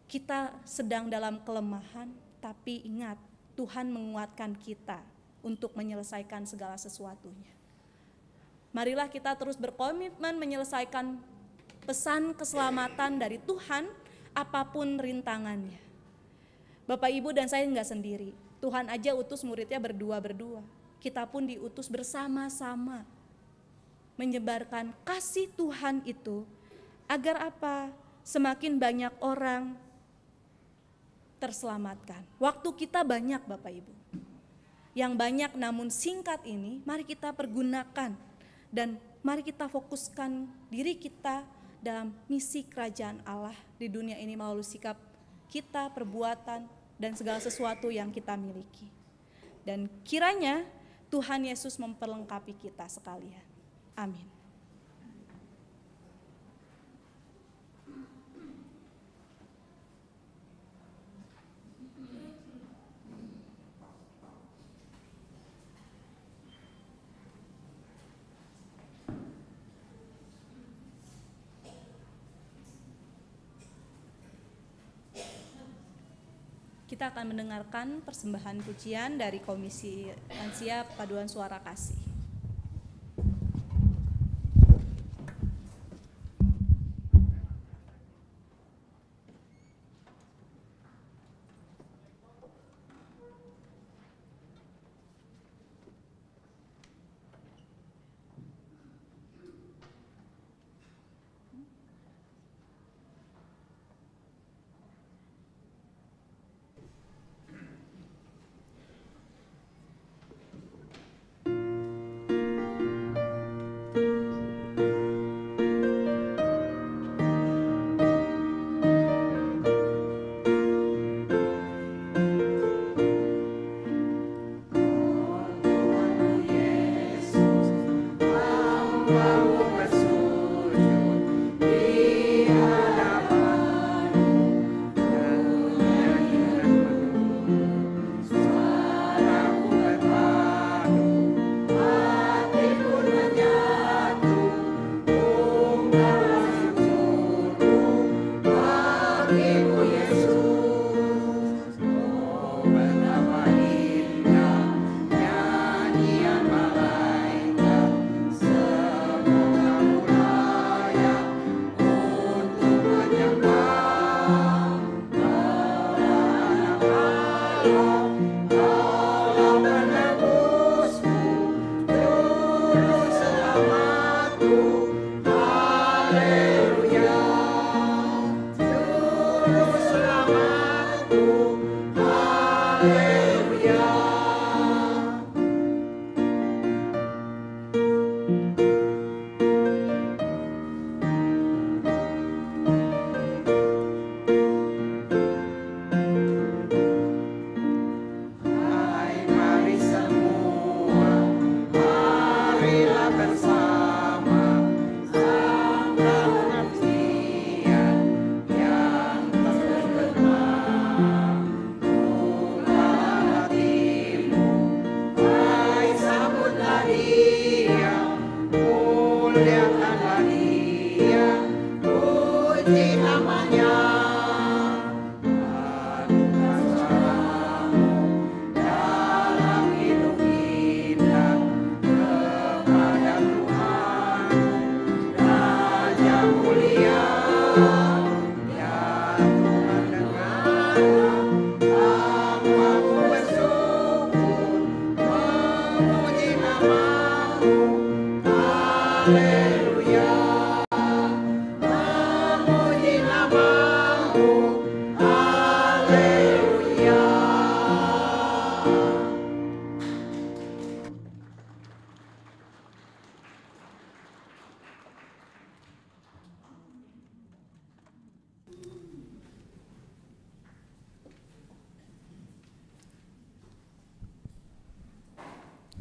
kita sedang dalam kelemahan, tapi ingat Tuhan menguatkan kita untuk menyelesaikan segala sesuatunya. Marilah kita terus berkomitmen menyelesaikan pesan keselamatan dari Tuhan, apapun rintangannya. Bapak Ibu dan saya enggak sendiri. Tuhan aja utus muridnya berdua-berdua. Kita pun diutus bersama-sama menyebarkan kasih Tuhan itu agar apa? Semakin banyak orang terselamatkan. Waktu kita banyak Bapak Ibu. Yang banyak namun singkat ini mari kita pergunakan dan mari kita fokuskan diri kita dalam misi kerajaan Allah di dunia ini melalui sikap kita, perbuatan, dan segala sesuatu yang kita miliki. Dan kiranya Tuhan Yesus memperlengkapi kita sekalian. Amin. Kita akan mendengarkan persembahan pujian dari Komisi Lansia Paduan Suara Kasih.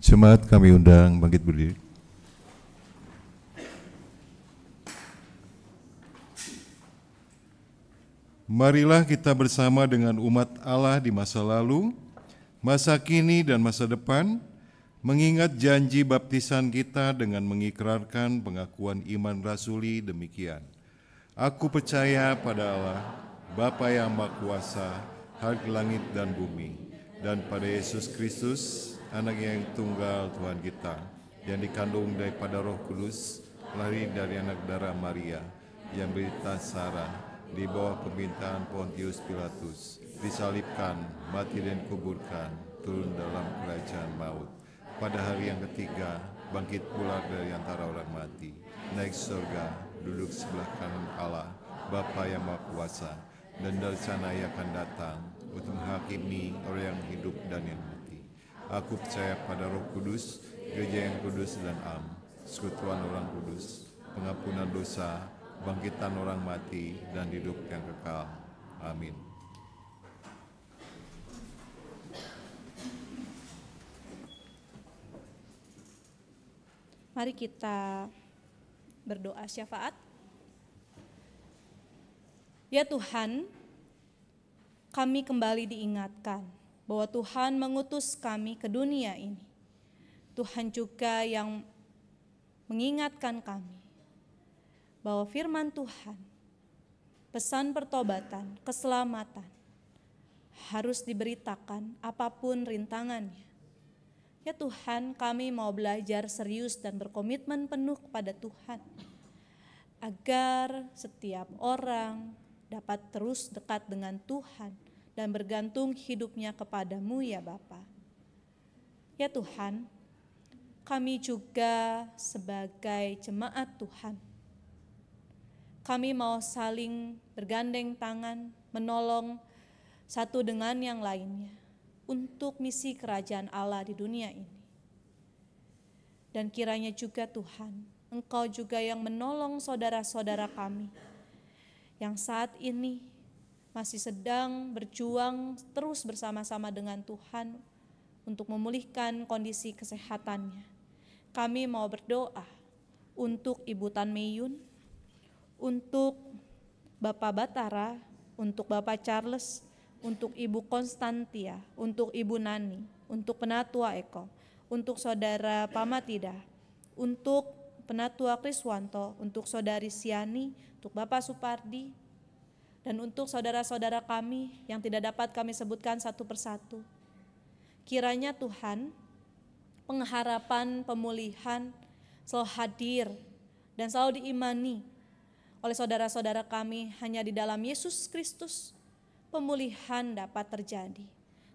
Jemaat kami undang bangkit berdiri. Marilah kita bersama dengan umat Allah di masa lalu, masa kini dan masa depan, mengingat janji baptisan kita dengan mengikrarkan pengakuan iman rasuli demikian. Aku percaya pada Allah, Bapa yang Maha Kuasa, Hak langit dan bumi, dan pada Yesus Kristus, Anak yang tunggal Tuhan kita, yang dikandung daripada Roh Kudus, lahir dari anak darah Maria, yang berita Sarah, di bawah pemerintahan Pontius Pilatus, disalibkan, mati dan kuburkan, turun dalam kerajaan maut. Pada hari yang ketiga, bangkit pula dari antara orang mati, naik surga, duduk sebelah kanan Allah, Bapa yang Maha Kuasa, dan dari sana ia akan datang untuk menghakimi orang yang hidup dan yang mati. Aku percaya pada Roh Kudus, gereja yang kudus dan am, persekutuan orang kudus, pengampunan dosa, bangkitan orang mati, dan hidup yang kekal. Amin. Mari kita berdoa syafaat. Ya Tuhan, kami kembali diingatkan bahwa Tuhan mengutus kami ke dunia ini. Tuhan juga yang mengingatkan kami bahwa firman Tuhan, pesan pertobatan, keselamatan, harus diberitakan apapun rintangannya. Ya Tuhan, kami mau belajar serius dan berkomitmen penuh kepada Tuhan, agar setiap orang dapat terus dekat dengan Tuhan dan bergantung hidupnya kepadamu ya Bapa. Ya Tuhan, kami juga sebagai jemaat Tuhan, kami mau saling bergandeng tangan, menolong satu dengan yang lainnya untuk misi kerajaan Allah di dunia ini. Dan kiranya juga Tuhan, Engkau juga yang menolong saudara-saudara kami yang saat ini masih sedang berjuang terus bersama-sama dengan Tuhan untuk memulihkan kondisi kesehatannya. Kami mau berdoa untuk Ibu Tan Meyun, untuk Bapak Batara, untuk Bapak Charles, untuk Ibu Konstantia, untuk Ibu Nani, untuk Penatua Eko, untuk Saudara Pamatida, untuk Penatua Kriswanto, untuk Saudari Siani, untuk Bapak Supardi, dan untuk saudara-saudara kami yang tidak dapat kami sebutkan satu persatu. Kiranya Tuhan, pengharapan pemulihan selalu hadir dan selalu diimani oleh saudara-saudara kami hanya di dalam Yesus Kristus. Pemulihan dapat terjadi,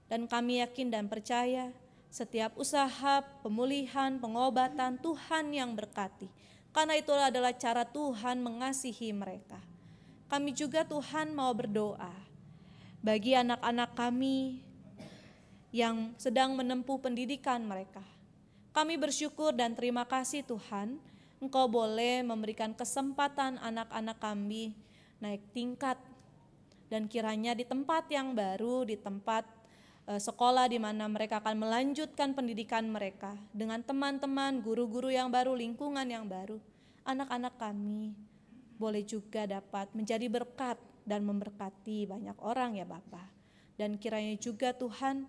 dan kami yakin dan percaya setiap usaha pemulihan, pengobatan Tuhan yang berkati, karena itulah adalah cara Tuhan mengasihi mereka. Kami juga Tuhan mau berdoa bagi anak-anak kami yang sedang menempuh pendidikan mereka. Kami bersyukur dan terima kasih Tuhan, Engkau boleh memberikan kesempatan anak-anak kami naik tingkat, dan kiranya di tempat yang baru, di tempat sekolah di mana mereka akan melanjutkan pendidikan mereka dengan teman-teman, guru-guru yang baru, lingkungan yang baru, anak-anak kami boleh juga dapat menjadi berkat dan memberkati banyak orang ya Bapa. Dan kiranya juga Tuhan,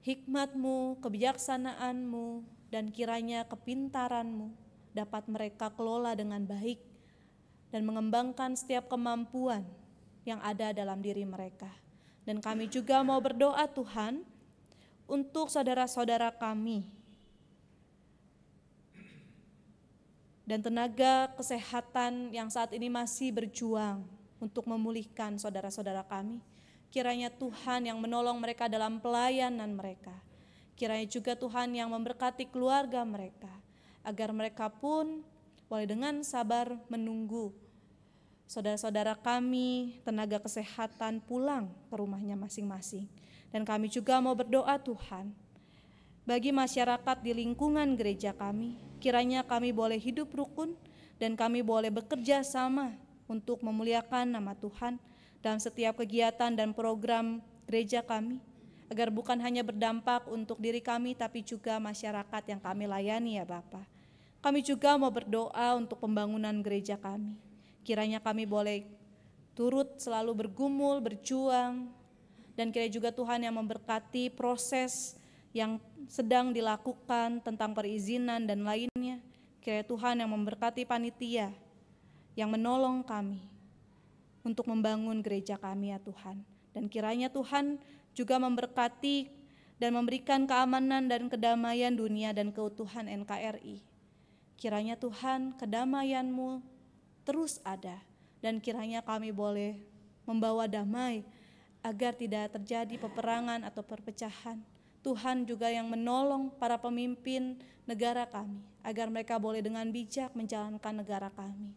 hikmat-Mu, kebijaksanaan-Mu, dan kiranya kepintaran-Mu dapat mereka kelola dengan baik dan mengembangkan setiap kemampuan yang ada dalam diri mereka. Dan kami juga mau berdoa Tuhan untuk saudara-saudara kami dan tenaga kesehatan yang saat ini masih berjuang untuk memulihkan saudara-saudara kami. Kiranya Tuhan yang menolong mereka dalam pelayanan mereka. Kiranya juga Tuhan yang memberkati keluarga mereka, agar mereka pun boleh dengan sabar menunggu saudara-saudara kami, tenaga kesehatan pulang ke rumahnya masing-masing. Dan kami juga mau berdoa Tuhan, bagi masyarakat di lingkungan gereja kami, kiranya kami boleh hidup rukun dan kami boleh bekerja sama untuk memuliakan nama Tuhan dalam setiap kegiatan dan program gereja kami, agar bukan hanya berdampak untuk diri kami tapi juga masyarakat yang kami layani ya Bapa. Kami juga mau berdoa untuk pembangunan gereja kami. Kiranya kami boleh turut selalu bergumul, berjuang, dan kiranya juga Tuhan yang memberkati proses yang sedang dilakukan tentang perizinan dan lainnya. Kiranya Tuhan yang memberkati panitia yang menolong kami untuk membangun gereja kami ya Tuhan. Dan kiranya Tuhan juga memberkati dan memberikan keamanan dan kedamaian dunia dan keutuhan NKRI. Kiranya Tuhan kedamaian-Mu terus ada, dan kiranya kami boleh membawa damai agar tidak terjadi peperangan atau perpecahan. Tuhan juga yang menolong para pemimpin negara kami agar mereka boleh dengan bijak menjalankan negara kami.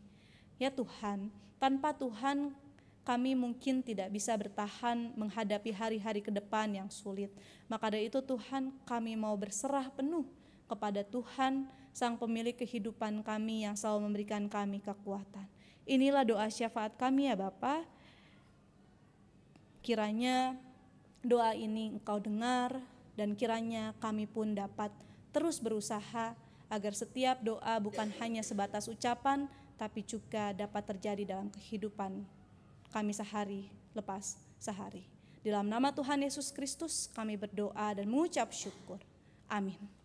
Ya Tuhan, tanpa Tuhan kami mungkin tidak bisa bertahan menghadapi hari-hari ke depan yang sulit. Maka dari itu Tuhan, kami mau berserah penuh kepada Tuhan, Sang Pemilik kehidupan kami yang selalu memberikan kami kekuatan. Inilah doa syafaat kami ya Bapa. Kiranya doa ini Engkau dengar, dan kiranya kami pun dapat terus berusaha agar setiap doa bukan hanya sebatas ucapan, tapi juga dapat terjadi dalam kehidupan kami sehari lepas sehari. Di dalam nama Tuhan Yesus Kristus kami berdoa dan mengucap syukur. Amin.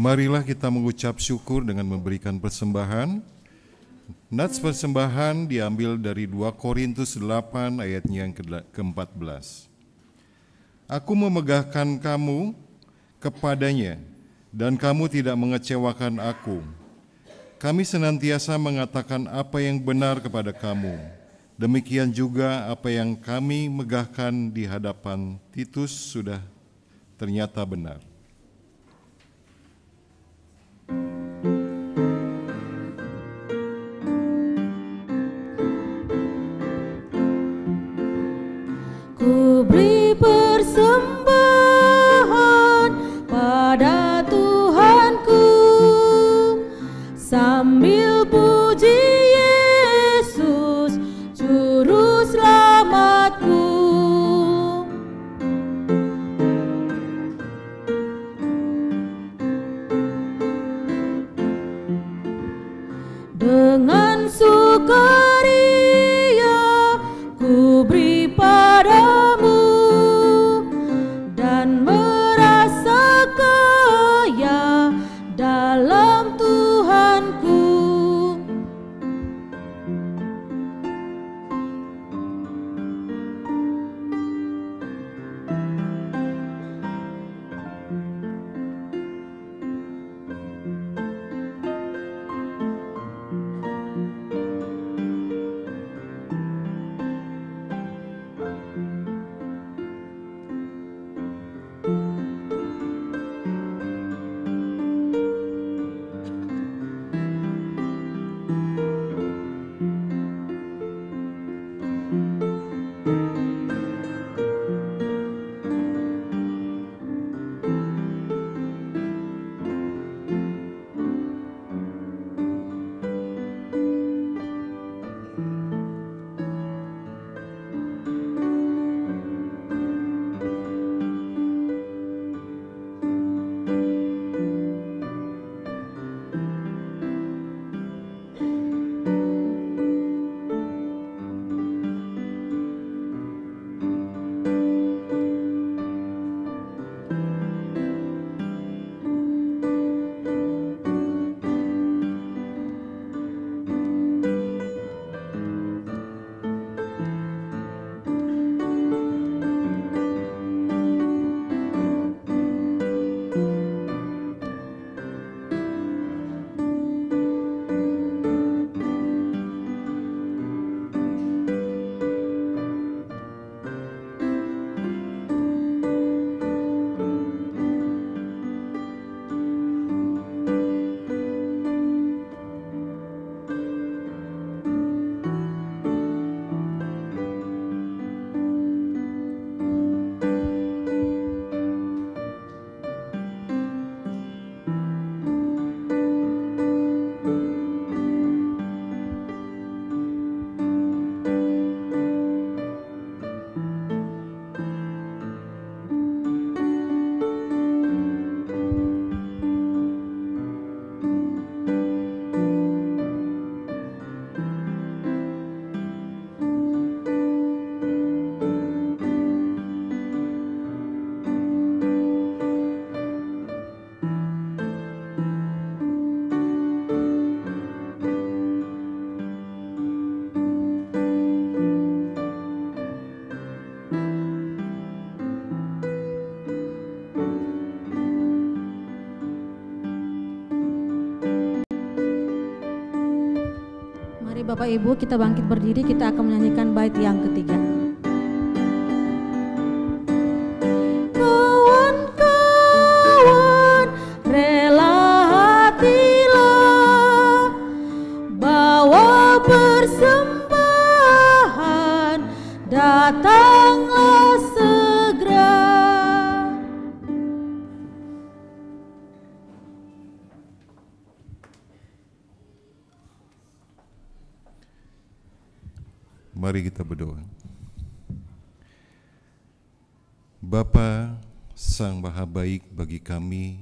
Marilah kita mengucap syukur dengan memberikan persembahan. Nats persembahan diambil dari 2 Korintus 8 ayatnya yang ke-14. Aku memegahkan kamu kepadanya, dan kamu tidak mengecewakan aku. Kami senantiasa mengatakan apa yang benar kepada kamu. Demikian juga apa yang kami megahkan di hadapan Titus sudah ternyata benar. Ku beri persembahan pada Tuhanku sambil puji Yesus Juru Selamatku. Dengan sukaria ku beri padamu dan merasa kaya dalam Tuhanku. Bapak Ibu, kita bangkit berdiri, kita akan menyanyikan bait yang ketiga. Kawan-kawan, rela hatilah, bawa persembahan, datanglah segera. Mari kita berdoa. Bapa Sang Maha Baik bagi kami,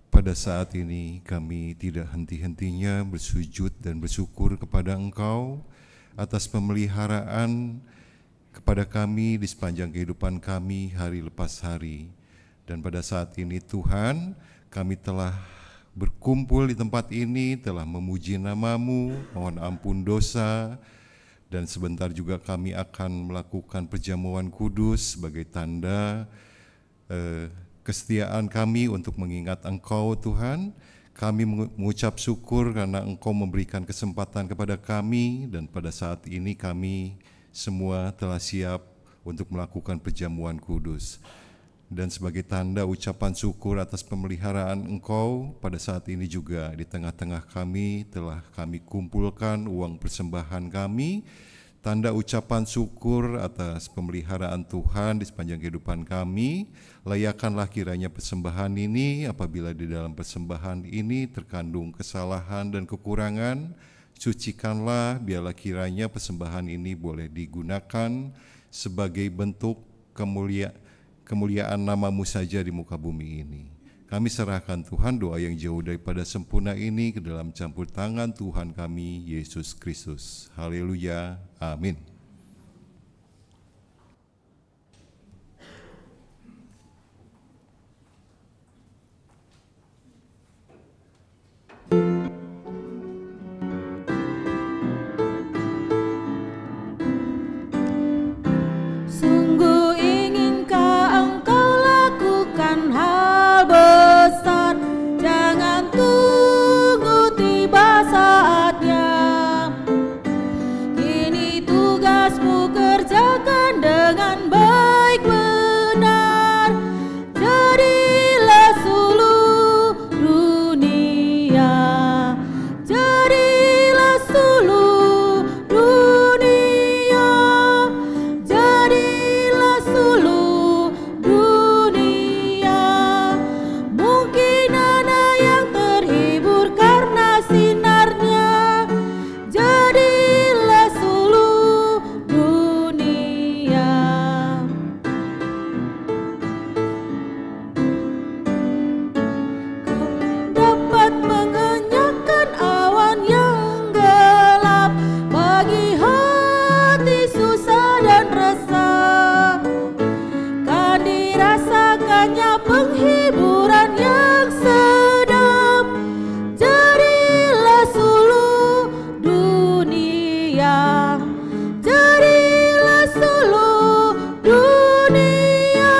pada saat ini kami tidak henti-hentinya bersujud dan bersyukur kepada Engkau atas pemeliharaan kepada kami di sepanjang kehidupan kami hari lepas hari. Dan pada saat ini Tuhan, kami telah berkumpul di tempat ini, telah memuji nama-Mu, mohon ampun dosa, dan sebentar juga kami akan melakukan perjamuan kudus sebagai tanda kesetiaan kami untuk mengingat Engkau Tuhan. Kami mengucap syukur karena Engkau memberikan kesempatan kepada kami, dan pada saat ini kami semua telah siap untuk melakukan perjamuan kudus. Dan sebagai tanda ucapan syukur atas pemeliharaan Engkau, pada saat ini juga di tengah-tengah kami telah kami kumpulkan uang persembahan kami, tanda ucapan syukur atas pemeliharaan Tuhan di sepanjang kehidupan kami. Layakkanlah kiranya persembahan ini, apabila di dalam persembahan ini terkandung kesalahan dan kekurangan, sucikanlah, biarlah kiranya persembahan ini boleh digunakan sebagai bentuk kemuliaan nama-Mu saja di muka bumi ini. Kami serahkan Tuhan doa yang jauh daripada sempurna ini ke dalam campur tangan Tuhan kami, Yesus Kristus. Haleluya, amin. Sungguh inginkah Engkau lakukan hal besar, jangan tunggu tiba saatnya. Kini tugasmu kerjakan dengan baik benar, jadilah suluh dunia, jadilah suluh dunia, jadilah suluh dunia. Mungkin ada yang terhibur karena sinarnya, jadilah suluh dunia. Kau dapat mengenyangkan awan yang gelap, bagi hati susah dan resah. Kan dirasakannya penghiburan yang sedap, jadilah suluh dunia, jadilah suluh dunia,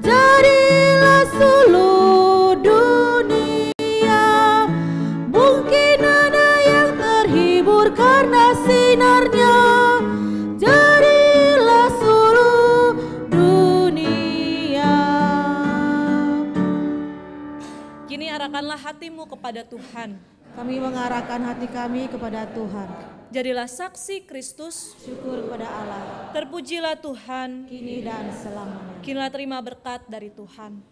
jadilah suluh dunia. Mungkin ada yang terhibur karena sinarnya, jadilah suluh dunia. Kini arahkanlah hatimu kepada Tuhan. Kami mengarahkan hati kami kepada Tuhan. Jadilah saksi Kristus. Syukur kepada Allah, Terpujilah Tuhan. kini dan selamanya. Kinilah terima berkat dari Tuhan.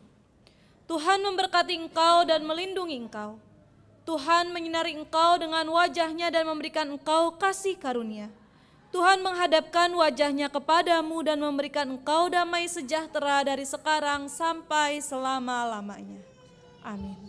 Tuhan memberkati engkau dan melindungi engkau. Tuhan menyinari engkau dengan wajahnya dan memberikan engkau kasih karunia. Tuhan menghadapkan wajahnya kepadamu dan memberikan engkau damai sejahtera dari sekarang sampai selama-lamanya. Amin.